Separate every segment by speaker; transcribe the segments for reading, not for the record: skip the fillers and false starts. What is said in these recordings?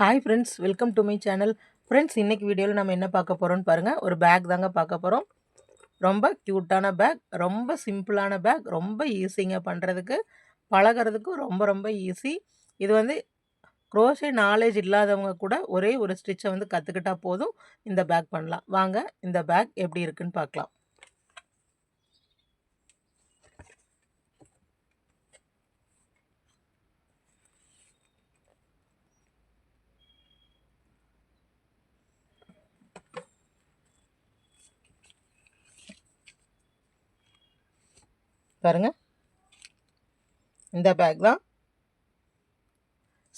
Speaker 1: Hi friends, welcome to my channel. Friends, இன்றைக்கி வீடியோவில் நம்ம என்ன பார்க்க போகிறோம்னு பாருங்கள். ஒரு பேக் தாங்க பார்க்க போகிறோம். ரொம்ப க்யூட்டான பேக், ரொம்ப சிம்பிளான பேக், ரொம்ப ஈஸிங்க பண்ணுறதுக்கு, பழகிறதுக்கும் ரொம்ப ரொம்ப ஈஸி. இது வந்து க்ரோஷே நாலேஜ் இல்லாதவங்க கூட ஒரே ஒரு ஸ்டிச்சை வந்து கற்றுக்கிட்டா போதும் இந்த பேக் பண்ணலாம். வாங்க இந்த பேக் எப்படி இருக்குன்னு பார்க்கலாம். பாருங்கள், இந்த பேக் தான்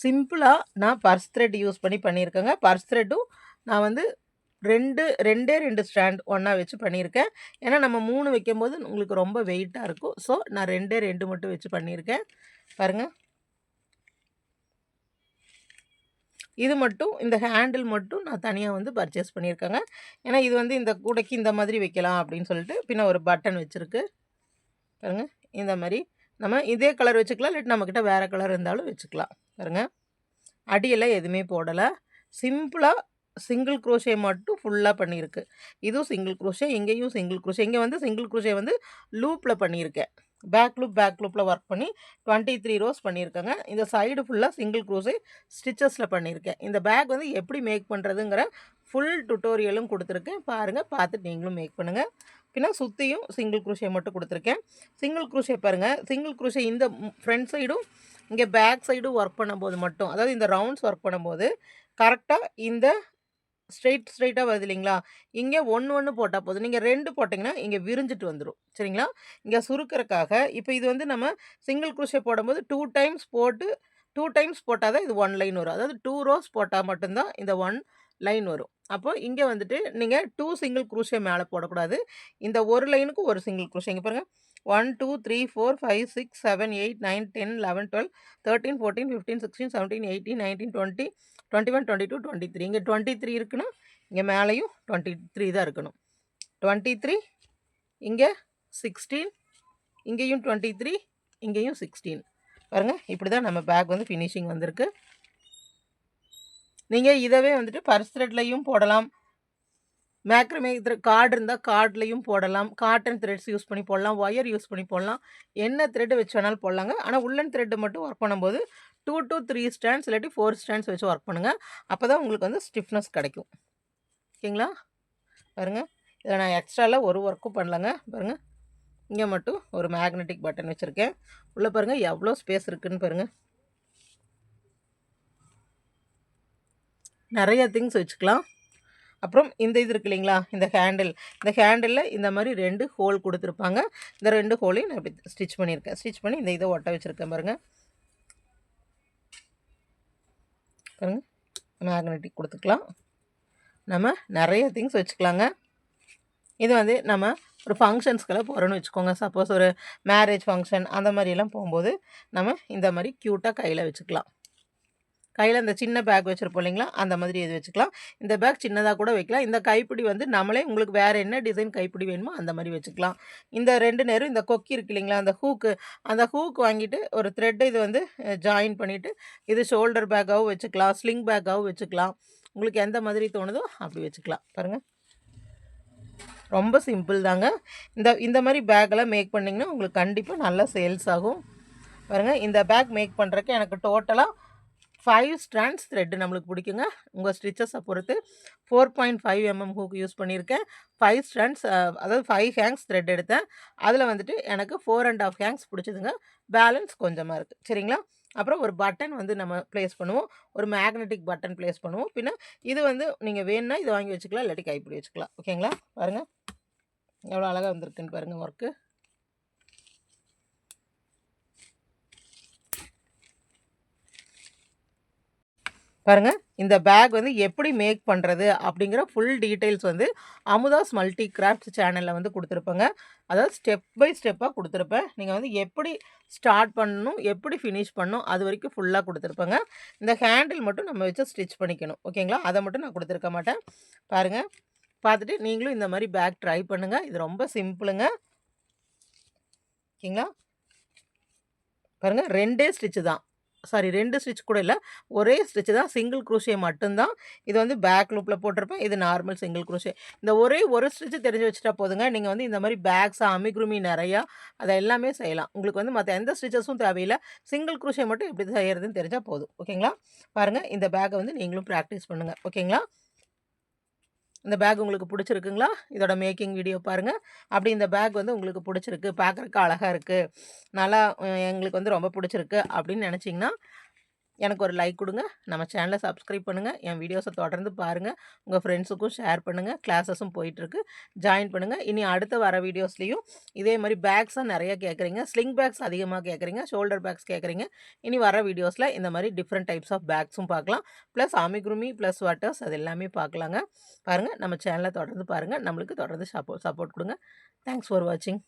Speaker 1: சிம்பிளாக நான் பர்ஸ் த்ரெட் யூஸ் பண்ணி பண்ணியிருக்கேங்க. பர்ஸ் த்ரெட்டும் நான் வந்து ரெண்டு ஸ்டாண்ட் ஒன்றா வச்சு பண்ணியிருக்கேன். ஏன்னா நம்ம 3 வைக்கும்போது உங்களுக்கு ரொம்ப வெயிட்டாக இருக்கும். ஸோ நான் ரெண்டு மட்டும் வச்சு பண்ணியிருக்கேன். பாருங்கள், இது மட்டும் இந்த ஹேண்டில் மட்டும் நான் தனியாக வந்து பர்ச்சேஸ் பண்ணியிருக்கேங்க. ஏன்னா இது வந்து இந்த கூடைக்கு இந்த மாதிரி வைக்கலாம் அப்படின்னு சொல்லிட்டு பின்ன ஒரு பட்டன் வச்சுருக்கு. பாருங்கள், இந்த மாதிரி நம்ம இதே கலர் வச்சுக்கலாம், இல்லாட்டி நம்மக்கிட்ட வேறு கலர் இருந்தாலும் வச்சுக்கலாம். பாருங்கள், அடியெல்லாம் எதுவுமே போடலை. சிம்பிளாக சிங்கிள் க்ரோஷே மட்டும் ஃபுல்லாக பண்ணியிருக்கு. இதுவும் சிங்கிள் க்ரோஷே, இங்கேயும் சிங்கிள் க்ரோஷே. இங்கே வந்து சிங்கிள் க்ரோஷே வந்து லூப்பில் பண்ணியிருக்கேன். பேக் லூப்பில் ஒர்க் பண்ணி 23 ரோஸ் பண்ணியிருக்கேங்க. இந்த சைடு ஃபுல்லாக சிங்கிள் க்ரோஷே ஸ்டிச்சஸில் பண்ணியிருக்கேன். இந்த பேக் வந்து எப்படி மேக் பண்ணுறதுங்கிற ஃபுல் டுட்டோரியலும் கொடுத்துருக்கேன். பாருங்கள், பார்த்துட்டு நீங்களும் மேக் பண்ணுங்கள். பின்னா சுற்றியும் சிங்கிள் க்ரோஷே மட்டும் கொடுத்துருக்கேன். சிங்கிள் க்ரோஷே பாருங்கள், சிங்கிள் க்ரோஷே இந்த ஃப்ரண்ட் சைடும் இங்கே பேக் சைடும் ஒர்க் பண்ணும்போது மட்டும், அதாவது இந்த ரவுண்ட்ஸ் ஒர்க் பண்ணும்போது கரெக்டாக இந்த ஸ்ட்ரெயிட்டாக வருது இல்லைங்களா, இங்கே ஒன்று போட்டால் போதும். நீங்கள் 2 போட்டிங்கன்னா இங்கே விரிஞ்சிட்டு வந்துடும். சரிங்களா, இங்கே சுருக்கிறதுக்காக இப்போ இது வந்து நம்ம சிங்கிள் க்ரோஷே போடும்போது 2 டைம்ஸ் போட்டால் தான் இது 1 லைன் வரும். அதாவது 2 ரோஸ் போட்டால் மட்டும்தான் இந்த 1 லைன் வரும். அப்போ இங்கே வந்துட்டு நீங்கள் 2 சிங்கிள் க்ரோஷே மேலே போடக்கூடாது. இந்த ஒரு லைனுக்கு ஒரு சிங்கிள் க்ரோஷே. இங்கே பாருங்கள், 1 2 3 4 5 6 7 8 9 10 11 12 13 14 15 16 17 18 19 20 21 22 23. இங்கே 23 இருக்குன்னா இங்கே மேலேயும் 23 தான் இருக்கணும். 23, இங்கே 16, இங்கேயும் 23, இங்கேயும் 16. பாருங்கள், இப்படி தான் நம்ம பேக் வந்து ஃபினிஷிங் வந்திருக்கு. நீங்கள் இதவே வந்துட்டு பர்ஸ் த்ரெட்லையும் போடலாம், மேக்ரமே கார்டு இருந்தால் கார்ட்லேயும் போடலாம், காட்டன் த்ரெட்ஸ் யூஸ் பண்ணி போடலாம், ஒயர் யூஸ் பண்ணி போடலாம், என்ன த்ரெட் வச்சு வேணாலும் போடலாங்க. ஆனால் உள்ளன் த்ரெட்டு மட்டும் ஒர்க் பண்ணும்போது 2 to 3 ஸ்டாண்ட்ஸ் இல்லாட்டி 4 ஸ்டாண்ட்ஸ் வச்சு ஒர்க் பண்ணுங்கள். அப்போ தான் உங்களுக்கு வந்து ஸ்டிஃப்னஸ் கிடைக்கும். ஓகேங்களா, பாருங்கள், இதில் நான் எக்ஸ்ட்ராவில் ஒரு ஒர்க்கும் பண்ணலங்க. பாருங்கள், இங்கே மட்டும் ஒரு மேக்னெட்டிக் பட்டன் வச்சுருக்கேன். உள்ளே பாருங்கள் எவ்வளோ ஸ்பேஸ் இருக்குதுன்னு பாருங்கள். நிறைய திங்ஸ் வச்சுக்கலாம். அப்புறம் இந்த இது இருக்கு இல்லைங்களா, இந்த ஹேண்டிலில் இந்த மாதிரி 2 ஹோல் கொடுத்துருப்பாங்க. இந்த 2 ஹோலையும் நான் இப்படி ஸ்டிச் பண்ணியிருக்கேன். ஸ்டிச் பண்ணி இந்த இதை ஒட்ட வச்சுருக்கேன். பாருங்கள், மேக்னெட்டிக் கொடுத்துக்கலாம். நம்ம நிறைய திங்ஸ் வச்சுக்கலாங்க. இது வந்து நம்ம ஒரு ஃபங்க்ஷன்ஸ்க்கெல்லாம் போகிறோன்னு வச்சுக்கோங்க. சப்போஸ் ஒரு மேரேஜ் ஃபங்க்ஷன் அந்த மாதிரியெல்லாம் போகும்போது நம்ம இந்த மாதிரி க்யூட்டாக கையில் வச்சுக்கலாம். கையில் இந்த சின்ன பேக் வச்சுருப்போம் இல்லைங்களா, அந்த மாதிரி இது வச்சுக்கலாம். இந்த பேக் சின்னதாக கூட வைக்கலாம். இந்த கைப்பிடி வந்து நம்மளே உங்களுக்கு வேறு என்ன டிசைன் கைப்பிடி வேணுமோ அந்த மாதிரி வச்சுக்கலாம். இந்த 2 நேரம் இந்த கொக்கி இருக்கு இல்லைங்களா, அந்த ஹூக் வாங்கிட்டு ஒரு த்ரெட்டு இது வந்து ஜாயின் பண்ணிவிட்டு இது ஷோல்டர் பேக்காகவும் வச்சுக்கலாம், ஸ்லிங் பேக்காகவும் வச்சுக்கலாம். உங்களுக்கு எந்த மாதிரி தோணுதோ அப்படி வச்சுக்கலாம். பாருங்கள், ரொம்ப சிம்பிள் தாங்க. இந்த மாதிரி பேக்கெல்லாம் மேக் பண்ணிங்கன்னா உங்களுக்கு கண்டிப்பாக நல்லா சேல்ஸ் ஆகும். பாருங்கள், இந்த பேக் மேக் பண்ணுறதுக்கு எனக்கு டோட்டலாக 5 ஸ்ட்ராண்ட்ஸ் த்ரெட்டு நம்மளுக்கு பிடிக்குங்க. உங்கள் ஸ்டிச்சஸை பொறுத்து 4.5 mm ஹூக் யூஸ் பண்ணியிருக்கேன். 5 ஸ்ட்ராண்ட்ஸ், அதாவது 5 ஹேங்ஸ் த்ரெட் எடுத்தேன். அதில் வந்துட்டு எனக்கு 4.5 ஹேங்ஸ் பிடிச்சதுங்க. பேலன்ஸ் கொஞ்சமாக இருக்குது. சரிங்களா, அப்புறம் ஒரு பட்டன் வந்து நம்ம ப்ளேஸ் பண்ணுவோம், ஒரு மேக்னெட்டிக் பட்டன் ப்ளேஸ் பண்ணுவோம். பின்ன இது வந்து நீங்கள் வேணுன்னா இதை வாங்கி வச்சுக்கலாம், இல்லாட்டி கைப்பிடி வச்சுக்கலாம். ஓகேங்களா, பாருங்கள் எவ்வளோ அழகாக வந்திருக்குன்னு பாருங்கள் ஒர்க்கு. பாருங்கள், இந்த பேக் வந்து எப்படி மேக் பண்ணுறது அப்படிங்கிற ஃபுல் டீட்டெயில்ஸ் வந்து அமுதாஸ் மல்டி கிராஃப்ட் சேனலில் வந்து கொடுத்துருப்பேங்க. அதாவது ஸ்டெப் பை ஸ்டெப்பாக கொடுத்துருப்பேன். நீங்கள் வந்து எப்படி ஸ்டார்ட் பண்ணணும், எப்படி ஃபினிஷ் பண்ணணும், அது வரைக்கும் ஃபுல்லாக கொடுத்துருப்பேங்க. இந்த ஹேண்டில் மட்டும் நம்ம வச்சு ஸ்டிச் பண்ணிக்கணும். ஓகேங்களா, அதை மட்டும் நான் கொடுத்துருக்க மாட்டேன். பாருங்கள், பார்த்துட்டு நீங்களும் இந்த மாதிரி பேக் ட்ரை பண்ணுங்கள். இது ரொம்ப சிம்பிளுங்க. ஓகேங்களா, பாருங்கள் 2 ஸ்டிச்சு தான். சாரி 2 ஸ்டிச் கூட இல்ல. ஒரே ஸ்டிச் தான். சிங்கிள் குரோஷே மட்டும் தான். இது வந்து பேக் லூப்ல போட்டிருப்பேன். இது நார்மல் சிங்கிள் குரோஷே. இந்த ஒரே ஒரு ஸ்டிச் தெரிஞ்சு வச்சுட்டா போதுங்க. நீங்க வந்து இந்த மாரி பேக்ஸ், அமிகுருமி நெறையா அத எல்லாமே செய்யலாம். உங்களுக்கு வந்து மத்த எந்த ஸ்டிச்சஸும் தேவையில்ல. சிங்கிள் குரோஷே மட்டும் எப்படி செய்யறதுன்னு தெரிஞ்சா போதும். ஓகேங்களா? பாருங்க இந்த பேக்க வந்து நீங்களும் பிராக்டிஸ் பண்ணுங்க. ஓகேங்களா? இந்த பேக் உங்களுக்கு பிடிச்சிருக்குங்களா? இதோட மேக்கிங் வீடியோ பாருங்க. அப்படி இந்த பேக் வந்து உங்களுக்கு பிடிச்சிருக்கு, பார்க்கறக்கு அழகா இருக்கு, நல்லா எங்களுக்கு வந்து ரொம்ப பிடிச்சிருக்கு அப்படின்னு நெனச்சீங்கன்னா, எனக்கு ஒரு லைக் குடுங்க. நம்ம சேனல சப்ஸ்கிரைப் பண்ணுங்க. என் வீடியோஸ தொடர்ந்து பாருங்க. உங்க ஃப்ரெண்ட்ஸுக்கும் ஷேர் பண்ணுங்க. கிளாஸஸும் போயிட்டுருக்கு. ஜாயின் பண்ணுங்க. இனி அடுத்து வர வீடியோஸ்லயும் இதே மாரி பேக்ஸா நெறைய கேட்குறீங்க. ஸ்லிங் பேக்ஸ் அதிகமா கேட்குறீங்க. ஷோல்டர் பேக்ஸ் கேட்குறீங்க. இனி வர வீடியோஸ்ல இந்த மாரி டிஃபரெண்ட் டைப்ஸ் ஆஃப் பேக்ஸும் பார்க்கலாம். ப்ளஸ் அமிகுருமி ப்ளஸ் ஸ்வெட்டர்ஸ் அது எல்லாமே பார்க்கலாங்க. பாருங்க நம்ம சேனல தொடர்ந்து பாருங்க. நம்மளுக்கு தொடர்ந்து சப்போர்ட் குடுங்க. தேங்க்ஸ் ஃபார் வாட்சிங்.